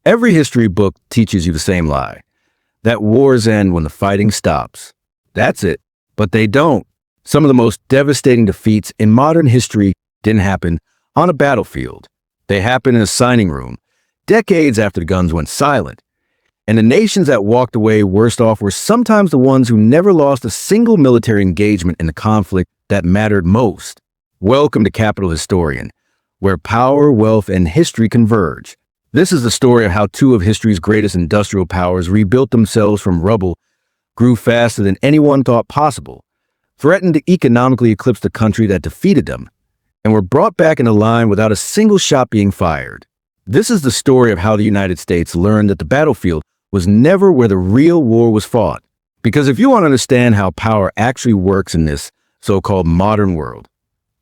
Every history book teaches you the same lie, that wars end when the fighting stops. That's it. But they don't. Some of the most devastating defeats in modern history didn't happen on a battlefield. They happened in a signing room, decades after the guns went silent. And the nations that walked away worst off were sometimes the ones who never lost a single military engagement in the conflict that mattered most. Welcome to Capital Historian, where power, wealth, and history converge. This is the story of how two of history's greatest industrial powers rebuilt themselves from rubble, grew faster than anyone thought possible, threatened to economically eclipse the country that defeated them, and were brought back into line without a single shot being fired. This is the story of how the United States learned that the battlefield was never where the real war was fought. Because if you want to understand how power actually works in this so-called modern world,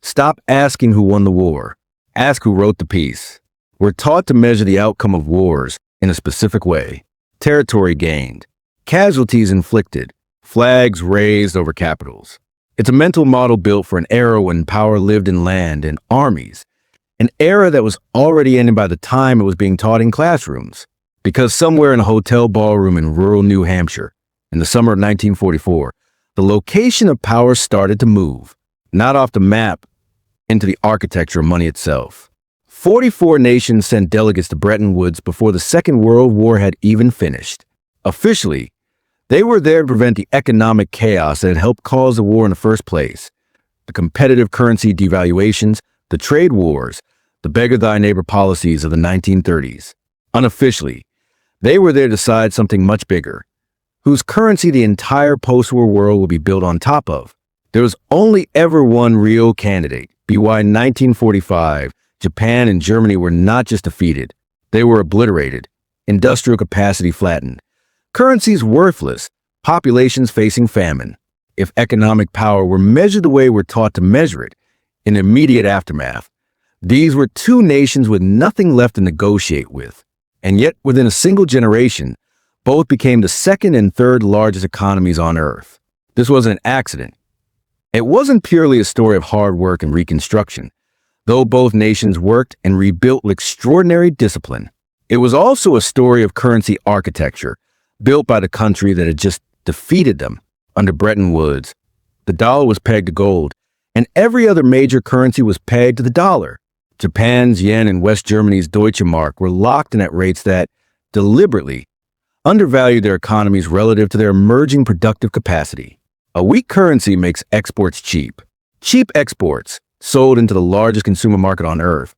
stop asking who won the war. Ask who wrote the peace. We're taught to measure the outcome of wars in a specific way. Territory gained, casualties inflicted, flags raised over capitals. It's a mental model built for an era when power lived in land and armies, an era that was already ending by the time it was being taught in classrooms. Because somewhere in a hotel ballroom in rural New Hampshire, in the summer of 1944, the location of power started to move, not off the map, into the architecture of money itself. 44 nations sent delegates to Bretton Woods before the Second World War had even finished. Officially, they were there to prevent the economic chaos that had helped cause the war in the first place. The competitive currency devaluations, the trade wars, the beggar-thy-neighbor policies of the 1930s. Unofficially, they were there to decide something much bigger, whose currency the entire post-war world will be built on top of. There was only ever one real candidate. BY 1945, Japan and Germany were not just defeated, they were obliterated, industrial capacity flattened, currencies worthless, populations facing famine. If economic power were measured the way we're taught to measure it, in immediate aftermath, these were two nations with nothing left to negotiate with. And yet, within a single generation, both became the second and third largest economies on Earth. This wasn't an accident. It wasn't purely a story of hard work and reconstruction, though both nations worked and rebuilt with extraordinary discipline. It was also a story of currency architecture, built by the country that had just defeated them. Under Bretton Woods, the dollar was pegged to gold, and every other major currency was pegged to the dollar. Japan's yen and West Germany's Deutsche Mark were locked in at rates that, deliberately, undervalued their economies relative to their emerging productive capacity. A weak currency makes exports cheap. Cheap exports, sold into the largest consumer market on Earth,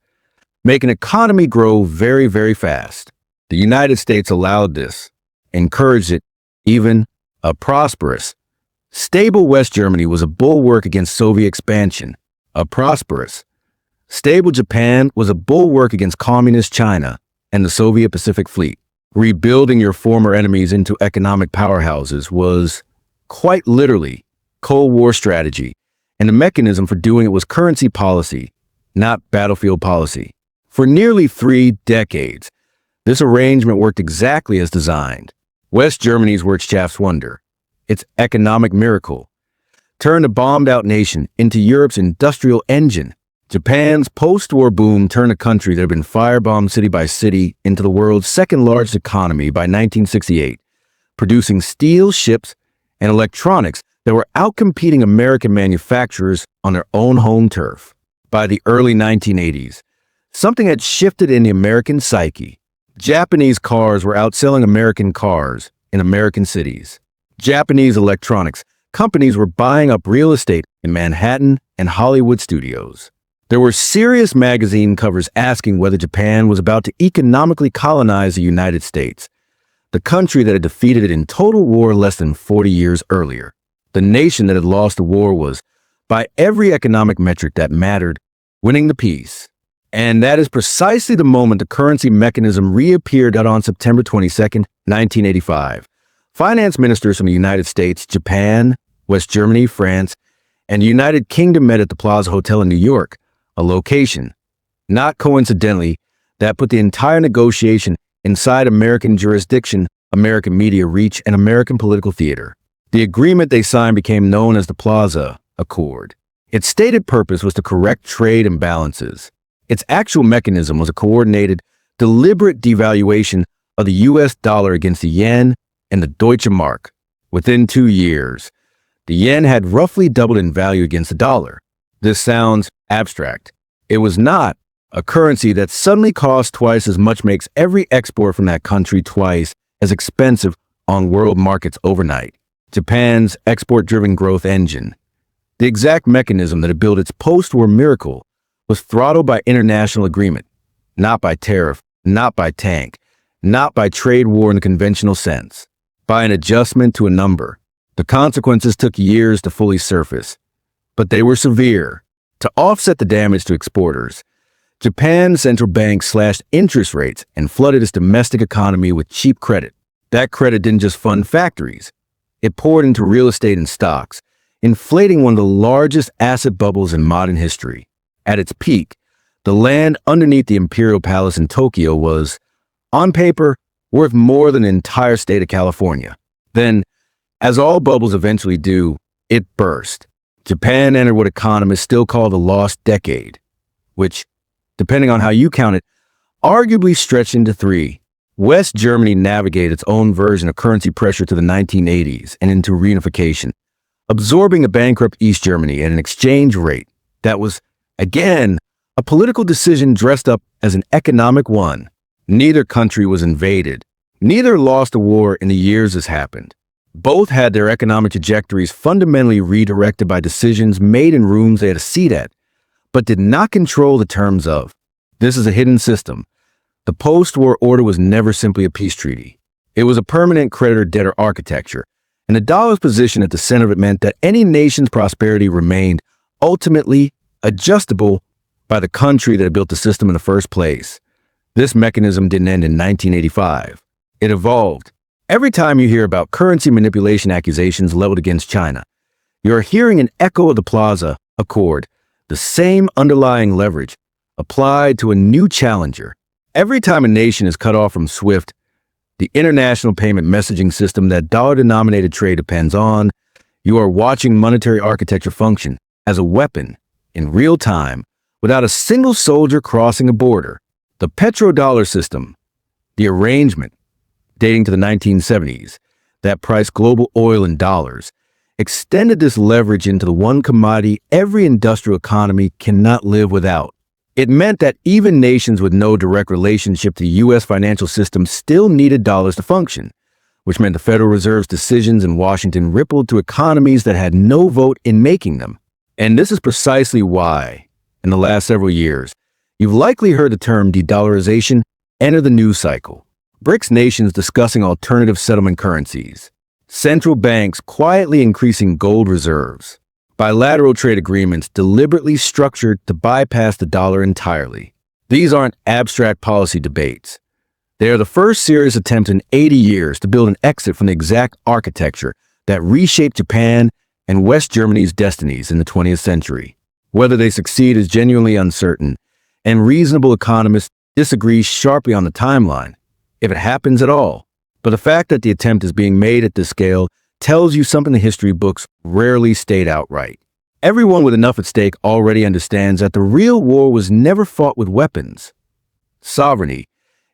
make an economy grow very, very fast. The United States allowed this, encouraged it, even a prosperous, stable West Germany was a bulwark against Soviet expansion. A prosperous, stable Japan was a bulwark against communist China and the Soviet Pacific Fleet. Rebuilding your former enemies into economic powerhouses was, quite literally, Cold War strategy, and the mechanism for doing it was currency policy, not battlefield policy. For nearly 3 decades, this arrangement worked exactly as designed. West Germany's Wirtschaftswunder, wonder, its economic miracle, turned a bombed-out nation into Europe's industrial engine. Japan's post-war boom turned a country that had been firebombed city by city into the world's second-largest economy by 1968, producing steel, ships, and electronics that were outcompeting American manufacturers on their own home turf. By the early 1980s, something had shifted in the American psyche. Japanese cars were outselling American cars in American cities. Japanese electronics companies were buying up real estate in Manhattan and Hollywood studios. There were serious magazine covers asking whether Japan was about to economically colonize the United States, the country that had defeated it in total war less than 40 years earlier. The nation that had lost the war was, by every economic metric that mattered, winning the peace. And that is precisely the moment the currency mechanism reappeared on September 22, 1985. Finance ministers from the United States, Japan, West Germany, France, and the United Kingdom met at the Plaza Hotel in New York, a location, not coincidentally, that put the entire negotiation inside American jurisdiction, American media reach, and American political theater. The agreement they signed became known as the Plaza Accord. Its stated purpose was to correct trade imbalances. Its actual mechanism was a coordinated deliberate devaluation of the US dollar against the yen and the Deutsche Mark. Within 2 years, the yen had roughly doubled in value against the dollar. This sounds abstract. It was not. A currency that suddenly costs twice as much makes every export from that country twice as expensive on world markets overnight. Japan's export-driven growth engine, the exact mechanism that had built its post-war miracle, was throttled by international agreement, not by tariff, not by tank, not by trade war in the conventional sense, by an adjustment to a number. The consequences took years to fully surface, but they were severe. To offset the damage to exporters, Japan's central bank slashed interest rates and flooded its domestic economy with cheap credit. That credit didn't just fund factories. It poured into real estate and stocks, inflating one of the largest asset bubbles in modern history. At its peak, the land underneath the Imperial Palace in Tokyo was, on paper, worth more than the entire state of California. Then, as all bubbles eventually do, it burst. Japan entered what economists still call the lost decade, which, depending on how you count it, arguably stretched into 3. West Germany navigated its own version of currency pressure to the 1980s and into reunification, absorbing a bankrupt East Germany at an exchange rate that was, again, a political decision dressed up as an economic one. Neither country was invaded. Neither lost a war in the years this happened. Both had their economic trajectories fundamentally redirected by decisions made in rooms they had a seat at, but did not control the terms of. This is a hidden system. The post-war order was never simply a peace treaty. It was a permanent creditor-debtor architecture, and the dollar's position at the center of it meant that any nation's prosperity remained ultimately adjustable by the country that had built the system in the first place. This mechanism didn't end in 1985. It evolved. Every time you hear about currency manipulation accusations leveled against China, you're hearing an echo of the Plaza Accord, the same underlying leverage applied to a new challenger. Every time a nation is cut off from SWIFT, the international payment messaging system that dollar-denominated trade depends on, you are watching monetary architecture function as a weapon in real time without a single soldier crossing a border. The petrodollar system, the arrangement dating to the 1970s that priced global oil in dollars, extended this leverage into the one commodity every industrial economy cannot live without. It meant that even nations with no direct relationship to the U.S. financial system still needed dollars to function, which meant the Federal Reserve's decisions in Washington rippled to economies that had no vote in making them. And this is precisely why, in the last several years, you've likely heard the term de-dollarization enter the news cycle. BRICS nations discussing alternative settlement currencies, central banks quietly increasing gold reserves, bilateral trade agreements deliberately structured to bypass the dollar entirely. These aren't abstract policy debates. They are the first serious attempt in 80 years to build an exit from the exact architecture that reshaped Japan and West Germany's destinies in the 20th century. Whether they succeed is genuinely uncertain, and reasonable economists disagree sharply on the timeline, if it happens at all. But the fact that the attempt is being made at this scale tells you something the history books rarely state outright. Everyone with enough at stake already understands that the real war was never fought with weapons. Sovereignty,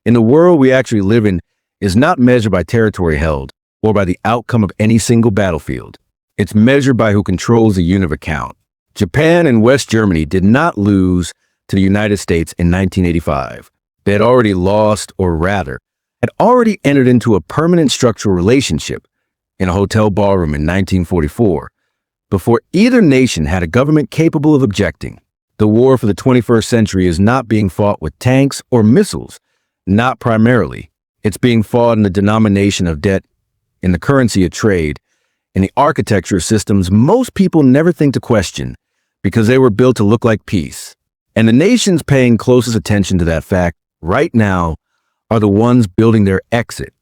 in the world we actually live in, is not measured by territory held or by the outcome of any single battlefield. It's measured by who controls the unit of account. Japan and West Germany did not lose to the United States in 1985. They had already lost, or rather, had already entered into a permanent structural relationship in a hotel ballroom in 1944, before either nation had a government capable of objecting. The war for the 21st century is not being fought with tanks or missiles, not primarily. It's being fought in the denomination of debt, in the currency of trade, in the architecture of systems most people never think to question because they were built to look like peace. And the nations paying closest attention to that fact right now are the ones building their exit.